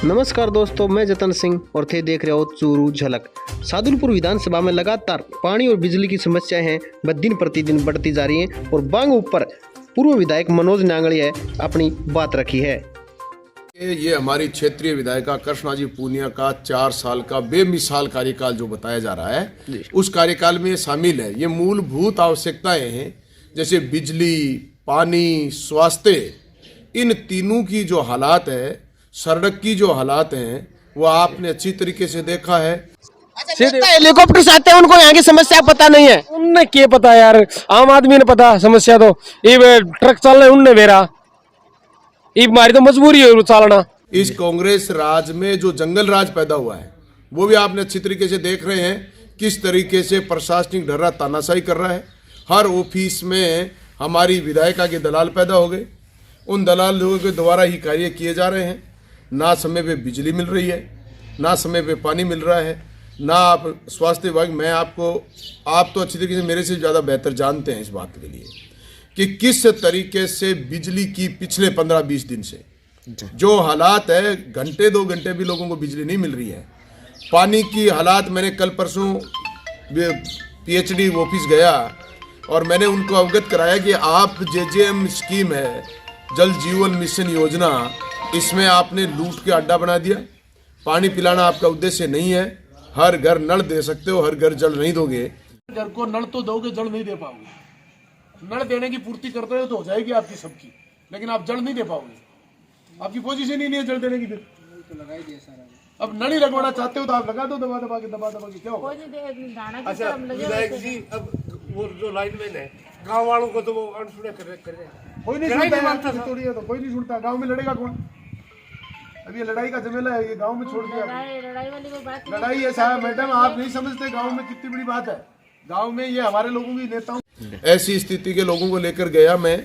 नमस्कार दोस्तों, मैं जतन सिंह और थे देख रहे हो चूरू झलक। सादुलपुर विधानसभा में लगातार पानी और बिजली की समस्याएं हैं वह दिन प्रतिदिन बढ़ती जा रही हैं और बांग ऊपर पूर्व विधायक मनोज नांगलिया अपनी बात रखी है। ये हमारी क्षेत्रीय विधायिका कृष्णाजी पूनिया का 4 साल का बेमिसाल कार्यकाल जो बताया जा रहा है, उस कार्यकाल में ये शामिल है। ये मूलभूत आवश्यकताएं हैं जैसे बिजली, पानी, स्वास्थ्य, इन तीनों की जो हालात है, सड़क की जो हालात हैं, वो आपने अच्छी तरीके से देखा है। हेलीकॉप्टर से आते हैं, उनको यहाँ की समस्या पता नहीं है। उनने क्या पता यार, आम आदमी ने पता समस्या तो ये ट्रक चल रहे उनने बेरा ये हमारी तो मजबूरी है चलना। इस कांग्रेस राज में जो जंगल राज पैदा हुआ है वो भी आपने अच्छी तरीके से देख रहे हैं, किस तरीके से प्रशासनिक ढर्रा तानाशाही कर रहा है। हर ऑफिस में हमारी विधायिका के दलाल पैदा हो गए, उन दलाल लोगों के द्वारा ही कार्य किए जा रहे हैं। ना समय पे बिजली मिल रही है, ना समय पे पानी मिल रहा है, ना आप स्वास्थ्य विभाग में आप तो अच्छी तरीके से मेरे से ज़्यादा बेहतर जानते हैं इस बात के लिए कि किस तरीके से बिजली की पिछले 15-20 दिन से जो हालात है, घंटे 2 घंटे भी लोगों को बिजली नहीं मिल रही है। पानी की हालात, मैंने कल परसों PhD ऑफिस गया और मैंने उनको अवगत कराया कि आप JJM स्कीम है, जल जीवन मिशन योजना, इसमें आपने लूट के अड्डा बना दिया। पानी पिलाना आपका उद्देश्य नहीं है। हर घर नल दे सकते हो, हर घर जल नहीं दोगे। घर को नल तो दोगे, जल नहीं दे पाओगे। नल देने की पूर्ति करते हो तो हो जाएगी आपकी सबकी, लेकिन आप जल नहीं दे पाओगे। आपकी पोजीशन ही नहीं है जल देने की। फिर तो लगा ही दिया सारा। अब नल ही लगवाना चाहते हो तो आप लगा दो, दबा दबा के क्या होगा? अच्छा विधायक जी, अब वो जो लाइनमैन है, गांव वालों को तो वो अनसुने कर रहे हैं। कोई नहीं सुनता, तो कोई नहीं सुनता। गाँव में लड़ेगा कौन? अब ये लड़ाई का झमेला है, ये गांव में छोड़ दिया। लड़ाई ऐसा है मैडम, आप नहीं समझते गांव में कितनी बड़ी बात है। गांव में ये हमारे लोगों की नेताओं, ऐसी स्थिति के लोगों को लेकर गया मैं,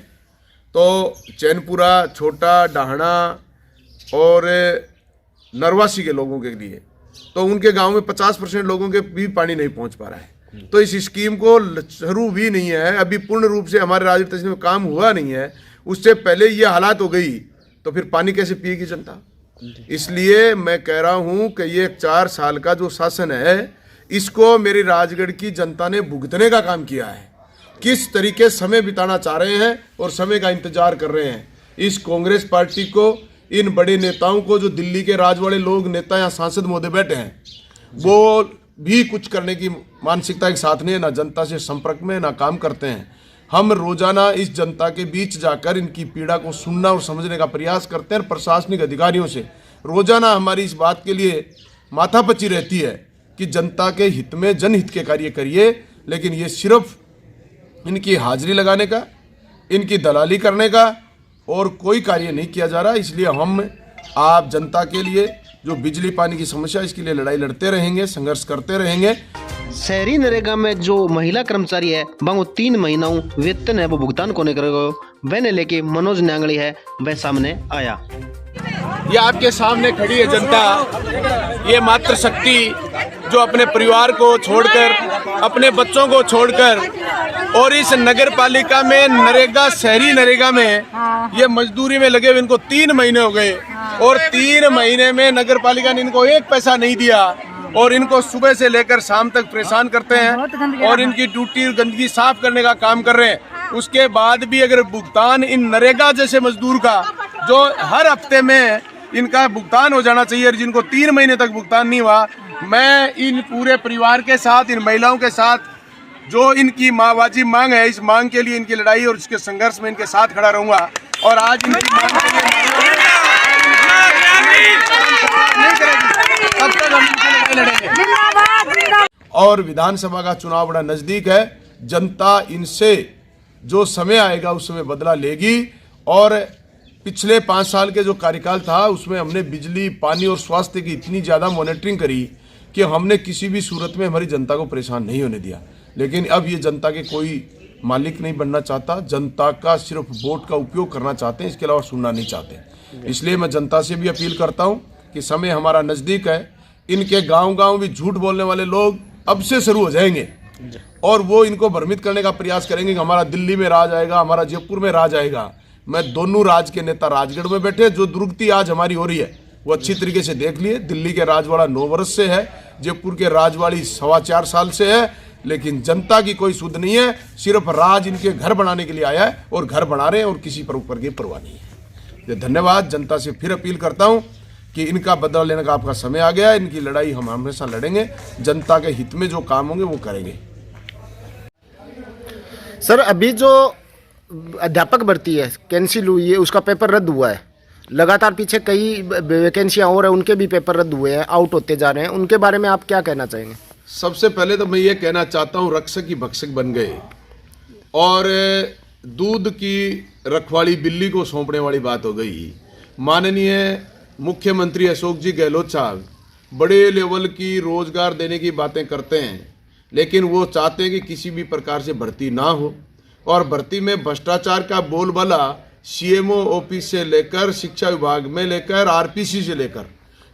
तो चैनपुरा, छोटा, डाहना और नरवासी के लोगों के लिए, तो उनके गांव में 50% लोगों के भी पानी नहीं पहुंच पा रहा है। तो इस स्कीम को शुरू भी नहीं है, अभी पूर्ण रूप से हमारे राज्य में काम हुआ नहीं है। उससे पहले ये हालात हो गई तो फिर पानी कैसे पिएगी जनता? इसलिए मैं कह रहा हूं कि ये 4 साल का जो शासन है, इसको मेरी राजगढ़ की जनता ने भुगतने का काम किया है। किस तरीके समय बिताना चाह रहे हैं और समय का इंतजार कर रहे हैं। इस कांग्रेस पार्टी को, इन बड़े नेताओं को, जो दिल्ली के राज वाले लोग, नेता या सांसद महोदय बैठे हैं, वो भी कुछ करने की मानसिकता के साथ नहीं है, ना जनता से संपर्क में, ना काम करते हैं। हम रोजाना इस जनता के बीच जाकर इनकी पीड़ा को सुनना और समझने का प्रयास करते हैं। प्रशासनिक अधिकारियों से रोजाना हमारी इस बात के लिए माथापच्ची रहती है कि जनता के हित में, जनहित के कार्य करिए, लेकिन ये सिर्फ इनकी हाजिरी लगाने का, इनकी दलाली करने का और कोई कार्य नहीं किया जा रहा। इसलिए हम आप जनता के लिए जो बिजली पानी की समस्या, इसके लिए लड़ाई लड़ते रहेंगे, संघर्ष करते रहेंगे। शहरी नरेगा में जो महिला कर्मचारी है वो 3 महीनों वेतन है वो भुगतान कोने करेगा, वह लेके मनोज नांगली है वह सामने आया। ये आपके सामने खड़ी है जनता, ये मातृ शक्ति जो अपने परिवार को छोड़कर, अपने बच्चों को छोड़कर, और इस नगर पालिका में नरेगा, शहरी नरेगा में ये मजदूरी में लगे हुए इनको 3 महीने हो गए और 3 महीने में नगर पालिका ने इनको 1 पैसा नहीं दिया और इनको सुबह से लेकर शाम तक परेशान करते हैं और इनकी ड्यूटी गंदगी साफ करने का काम कर रहे हैं। उसके बाद भी अगर भुगतान इन नरेगा जैसे मजदूर का, जो हर हफ्ते में इनका भुगतान हो जाना चाहिए, जिनको 3 महीने तक भुगतान नहीं हुआ, मैं इन पूरे परिवार के साथ, इन महिलाओं के साथ, जो इनकी वाजिब मांग है, इस मांग के लिए, इनकी लड़ाई और इसके संघर्ष में इनके साथ खड़ा रहूंगा। और आज इनकी मांग के लिए तब तक हम इनकी लड़ाई लड़ेंगे। और विधानसभा का चुनाव बड़ा नजदीक है, जनता इनसे जो समय आएगा उस समय बदला लेगी। और पिछले 5 साल के जो कार्यकाल था, उसमें हमने बिजली, पानी और स्वास्थ्य की इतनी ज़्यादा मॉनिटरिंग करी कि हमने किसी भी सूरत में हमारी जनता को परेशान नहीं होने दिया। लेकिन अब ये जनता के कोई मालिक नहीं बनना चाहता, जनता का सिर्फ वोट का उपयोग करना चाहते हैं, इसके अलावा सुनना नहीं चाहते। इसलिए मैं जनता से भी अपील करता हूँ कि समय हमारा नज़दीक है। इनके गाँव भी झूठ बोलने वाले लोग अब से शुरू हो जाएंगे और वो इनको भ्रमित करने का प्रयास करेंगे कि हमारा दिल्ली में राज आएगा, हमारा जयपुर में राज आएगा। मैं दोनों राज के नेता राजगढ़ में बैठे, जो दुर्गति आज हमारी हो रही है, वो अच्छी तरीके से देख लिए। दिल्ली के राजवाड़ा 9 वर्ष से है, जयपुर के राजवाड़ी 4.25 साल से है, लेकिन जनता की कोई सुध नहीं है। सिर्फ राज इनके घर बनाने के लिए आया है और घर बना रहे हैं और किसी पर ऊपर की परवाह नहीं है। धन्यवाद। जनता से फिर अपील करता हूं कि इनका बदला लेने का आपका समय आ गया है। इनकी लड़ाई हम हमेशा लड़ेंगे, जनता के हित में जो काम होंगे वो करेंगे। सर, अभी जो अध्यापक भर्ती है कैंसिल हुई है, उसका पेपर रद्द हुआ है। लगातार पीछे कई वैकेंसियां और है, उनके भी पेपर रद्द हुए हैं, आउट होते जा रहे हैं। उनके बारे में आप क्या कहना चाहेंगे? सबसे पहले तो मैं ये कहना चाहता हूँ, रक्षक ही भक्षक बन गए और दूध की रखवाली बिल्ली को सौंपने वाली बात हो गई। माननीय मुख्यमंत्री अशोक जी गहलोत साहब बड़े लेवल की रोजगार देने की बातें करते हैं, लेकिन वो चाहते हैं कि किसी भी प्रकार से भर्ती ना हो और भर्ती में भ्रष्टाचार का बोलबाला सीएमओ ऑफिस से लेकर शिक्षा विभाग में लेकर आरपीसी से लेकर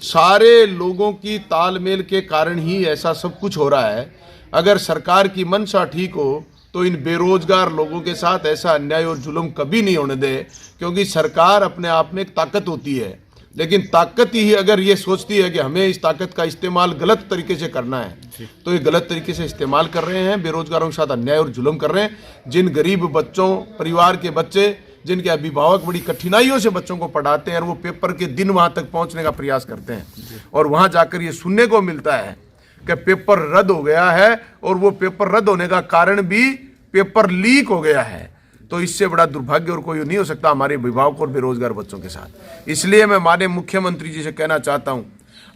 सारे लोगों की तालमेल के कारण ही ऐसा सब कुछ हो रहा है। अगर सरकार की मंशा ठीक हो तो इन बेरोजगार लोगों के साथ ऐसा अन्याय और जुल्म कभी नहीं होने दे, क्योंकि सरकार अपने आप में एक ताकत होती है, लेकिन ताकत ही अगर ये सोचती है कि हमें इस ताकत का इस्तेमाल गलत तरीके से करना है तो ये गलत तरीके से इस्तेमाल कर रहे हैं। बेरोजगारों के साथ अन्याय और जुल्म कर रहे हैं। जिन गरीब बच्चों, परिवार के बच्चे, जिनके अभिभावक बड़ी कठिनाइयों से बच्चों को पढ़ाते हैं और वो पेपर के दिन वहां तक पहुंचने का प्रयास करते हैं और वहां जाकर ये सुनने को मिलता है कि पेपर रद्द हो गया है और वो पेपर रद्द होने का कारण भी पेपर लीक हो गया है, तो इससे बड़ा दुर्भाग्य और कोई नहीं हो सकता हमारे अभिभावक और बेरोजगार बच्चों के साथ। इसलिए मैं माननीय मुख्यमंत्री जी से कहना चाहता हूं,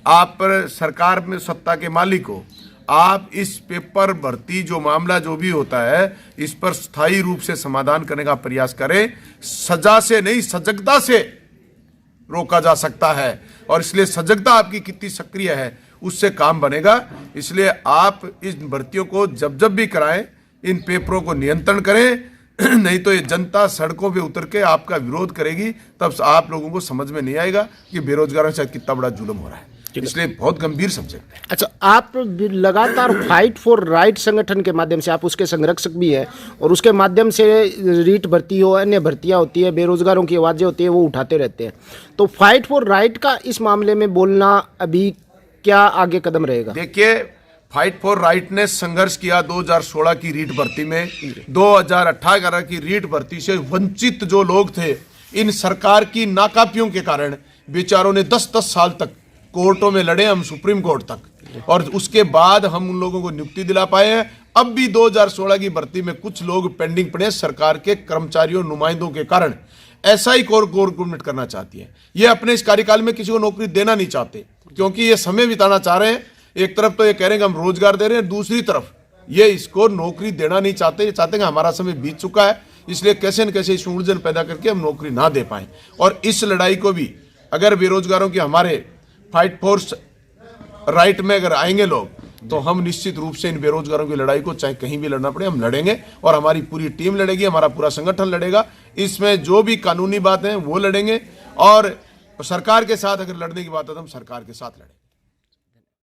आप सरकार में सत्ता के मालिक हो, आप इस पेपर भर्ती जो मामला जो भी होता है इस पर स्थायी रूप से समाधान करने का प्रयास करें। सजा से नहीं, सजगता से रोका जा सकता है और इसलिए सजगता आपकी कितनी सक्रिय है उससे काम बनेगा। इसलिए आप इस भर्तियों को जब जब भी कराएं, इन पेपरों को नियंत्रण करें, नहीं तो ये जनता सड़कों पे उतर के आपका विरोध करेगी। तब आप लोगों को समझ में नहीं आएगा कि बेरोजगारों के साथ कितना बड़ा जुल्म हो रहा है। इसलिए बहुत गंभीर सब्जेक्ट है। अच्छा, आप लगातार फाइट फॉर राइट संगठन के माध्यम से, आप उसके संरक्षक भी हैं और उसके माध्यम से रीट भर्ती हो, अन्य भर्तियां होती है, बेरोजगारों की आवाज़ें होती है, वो उठाते रहते हैं। तो फाइट फॉर राइट का इस मामले में बोलना अभी क्या आगे कदम रहेगा? देखिए, फाइट फॉर राइट ने संघर्ष किया 2016 की रीट भर्ती में। 2018 की रीट भर्ती से वंचित जो लोग थे, इन सरकार की नाकापियों के कारण बेचारों ने 10-10 साल तक कोर्टों में लड़े, हम सुप्रीम कोर्ट तक, और उसके बाद हम उन लोगों को नियुक्ति दिला पाए हैं। अब भी 2016 की भर्ती में कुछ लोग पेंडिंग पड़े सरकार के कर्मचारियों, नुमाइंदों के कारण। ऐसा ही गवर्नमेंट करना चाहती है। ये अपने इस कार्यकाल में किसी को नौकरी देना नहीं चाहते, क्योंकि ये समय बिताना चाह रहे हैं। एक तरफ तो ये कह रहे हैं कि हम रोजगार दे रहे हैं, दूसरी तरफ ये इसको नौकरी देना नहीं चाहते। ये चाहते हैं कि हमारा समय बीत चुका है, इसलिए कैसे न कैसे इस उलझन पैदा करके हम नौकरी ना दे पाए। और इस लड़ाई को भी अगर बेरोजगारों की हमारे फाइट फॉर राइट में अगर आएंगे लोग, तो हम निश्चित रूप से इन बेरोजगारों की लड़ाई को चाहे कहीं भी लड़ना पड़े हम लड़ेंगे और हमारी पूरी टीम लड़ेगी, हमारा पूरा संगठन लड़ेगा। इसमें जो भी कानूनी बातें हैं वो लड़ेंगे और सरकार के साथ अगर लड़ने की बात है तो हम सरकार के साथ लड़ेंगे।